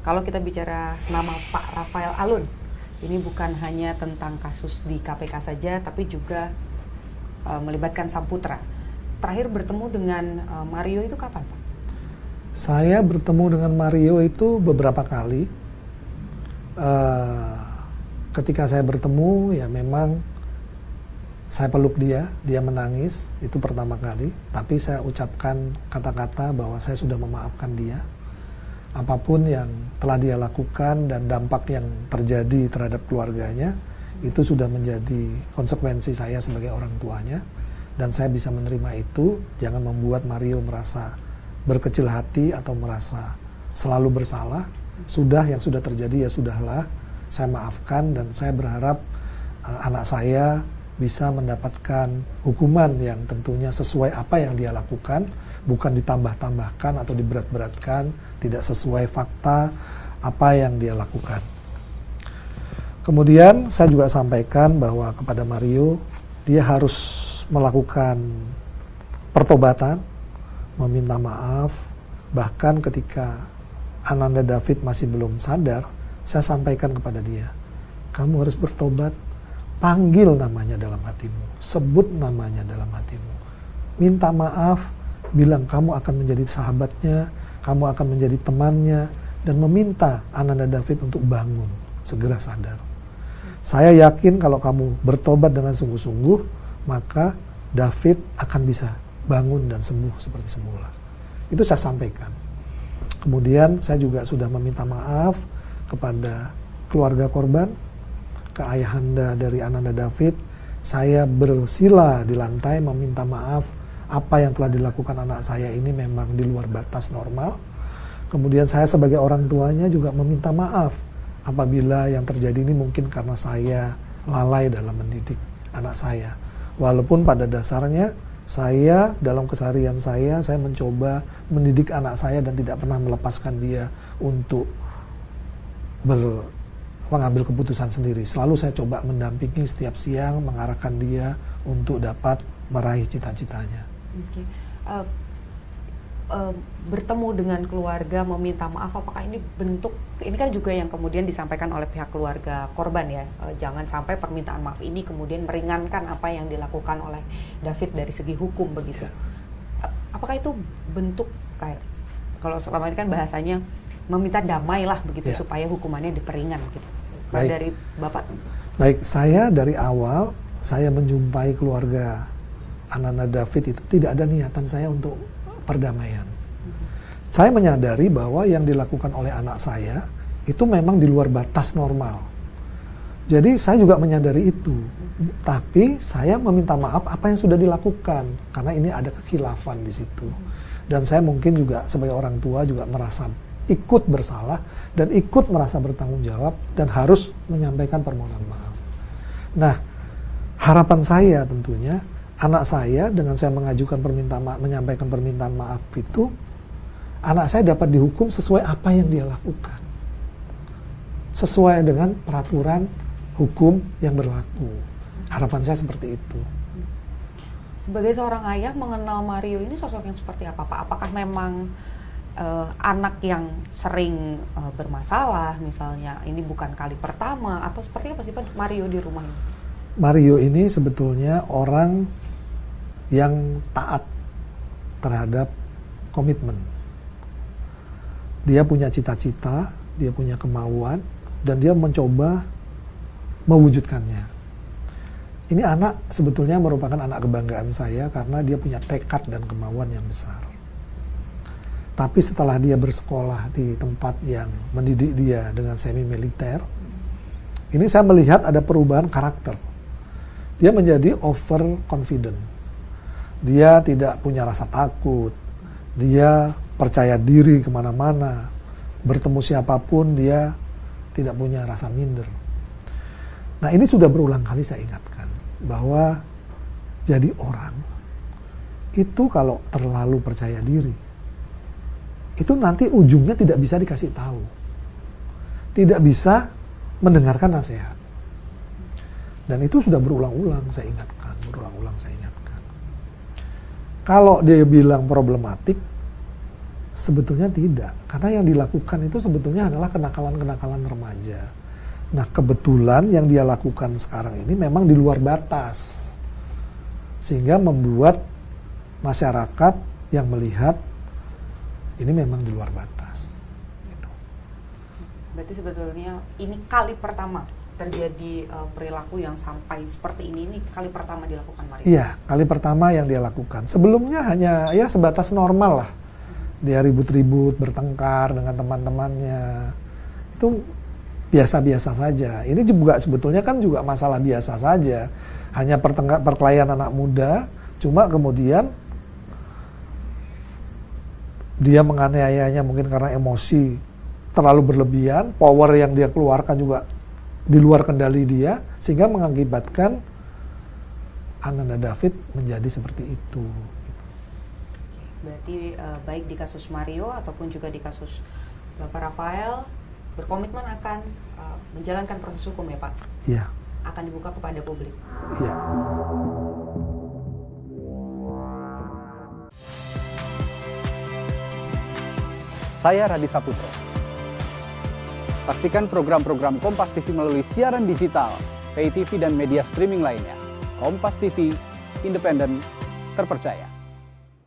Kalau kita bicara nama Pak Rafael Alun, ini bukan hanya tentang kasus di KPK saja, tapi juga melibatkan Samputra. Terakhir bertemu dengan Mario itu kapan, Pak? Saya bertemu dengan Mario itu beberapa kali. Ketika saya bertemu, ya memang saya peluk dia menangis, itu pertama kali. Tapi saya ucapkan kata-kata bahwa saya sudah memaafkan dia. Apapun yang telah dia lakukan dan dampak yang terjadi terhadap keluarganya, itu sudah menjadi konsekuensi saya sebagai orang tuanya. Dan saya bisa menerima itu, jangan membuat Mario merasa berkecil hati atau merasa selalu bersalah. Yang sudah terjadi ya sudahlah, saya maafkan dan saya berharap anak saya bisa mendapatkan hukuman yang tentunya sesuai apa yang dia lakukan, bukan ditambah-tambahkan atau diberat-beratkan, tidak sesuai fakta apa yang dia lakukan. Kemudian saya juga sampaikan bahwa kepada Mario, dia harus melakukan pertobatan, meminta maaf. Bahkan ketika Ananda David masih belum sadar, saya sampaikan kepada dia, kamu harus bertobat, panggil namanya dalam hatimu, sebut namanya dalam hatimu, minta maaf, bilang kamu akan menjadi sahabatnya, kamu akan menjadi temannya, dan meminta Ananda David untuk bangun, segera sadar. Saya yakin kalau kamu bertobat dengan sungguh-sungguh, maka David akan bisa bangun dan sembuh seperti semula. Itu saya sampaikan. Kemudian saya juga sudah meminta maaf kepada keluarga korban, ke ayahanda dari Ananda David. Saya bersila di lantai meminta maaf, apa yang telah dilakukan anak saya ini memang di luar batas normal. Kemudian saya sebagai orang tuanya juga meminta maaf apabila yang terjadi ini mungkin karena saya lalai dalam mendidik anak saya. Walaupun pada dasarnya saya dalam keseharian saya mencoba mendidik anak saya dan tidak pernah melepaskan dia untuk mengambil keputusan sendiri. Selalu saya coba mendampingi setiap siang, mengarahkan dia untuk dapat meraih cita-citanya. Okay. Bertemu dengan keluarga, meminta maaf, apakah ini bentuk, ini kan juga yang kemudian disampaikan oleh pihak keluarga korban ya, jangan sampai permintaan maaf ini kemudian meringankan apa yang dilakukan oleh David dari segi hukum begitu. Apakah itu bentuk kayak, kalau selama ini kan bahasanya meminta damai lah begitu supaya hukumannya diperingan gitu. Baik. Dari Bapak. Baik, saya dari awal saya menjumpai keluarga Ananda David itu tidak ada niatan saya untuk perdamaian. Saya menyadari bahwa yang dilakukan oleh anak saya itu memang di luar batas normal. Jadi saya juga menyadari itu. Tapi saya meminta maaf apa yang sudah dilakukan karena ini ada kekhilafan di situ. Dan saya mungkin juga sebagai orang tua juga merasa ikut bersalah dan ikut merasa bertanggung jawab dan harus menyampaikan permohonan maaf. Nah, harapan saya tentunya anak saya dengan saya mengajukan menyampaikan permintaan maaf itu, anak saya dapat dihukum sesuai apa yang dia lakukan, sesuai dengan peraturan hukum yang berlaku. Harapan saya seperti itu. Sebagai seorang ayah mengenal Mario ini sosok yang seperti apa, Pak? Apakah memang anak yang sering bermasalah, misalnya ini bukan kali pertama, atau seperti apa sih Pak Mario di rumah ini? Mario ini sebetulnya orang yang taat terhadap komitmen. Dia punya cita-cita, dia punya kemauan, dan dia mencoba mewujudkannya. Ini anak sebetulnya merupakan anak kebanggaan saya karena dia punya tekad dan kemauan yang besar. Tapi setelah dia bersekolah di tempat yang mendidik dia dengan semi militer, ini saya melihat ada perubahan karakter. Dia menjadi overconfident. Dia tidak punya rasa takut. Dia percaya diri kemana-mana. Bertemu siapapun dia tidak punya rasa minder. Nah, ini sudah berulang kali saya ingatkan bahwa jadi orang itu kalau terlalu percaya diri, itu nanti ujungnya tidak bisa dikasih tahu. Tidak bisa mendengarkan nasihat. Dan itu sudah berulang-ulang saya ingatkan, Kalau dia bilang problematik, Sebetulnya tidak, karena yang dilakukan itu sebetulnya adalah kenakalan-kenakalan remaja. Nah, kebetulan yang dia lakukan sekarang ini memang di luar batas, sehingga membuat masyarakat yang melihat ini memang di luar batas. Gitu. Berarti sebetulnya ini kali pertama terjadi perilaku yang sampai seperti ini kali pertama dilakukan Mario? Iya, kali pertama yang dia lakukan. Sebelumnya hanya ya sebatas normal lah. Dia ribut-ribut, bertengkar dengan teman-temannya. Itu biasa-biasa saja. Ini juga sebetulnya kan juga masalah biasa saja. Hanya perkelahian anak muda, cuma kemudian dia menganiayanya mungkin karena emosi terlalu berlebihan, power yang dia keluarkan juga di luar kendali dia, sehingga mengakibatkan Ananda David menjadi seperti itu. Berarti baik di kasus Mario ataupun juga di kasus Bapak Rafael berkomitmen akan menjalankan proses hukum ya Pak? Iya. Akan dibuka kepada publik? Iya. Saya Radi Saputro. Saksikan program-program Kompas TV melalui siaran digital, pay TV dan media streaming lainnya. Kompas TV, independen, terpercaya.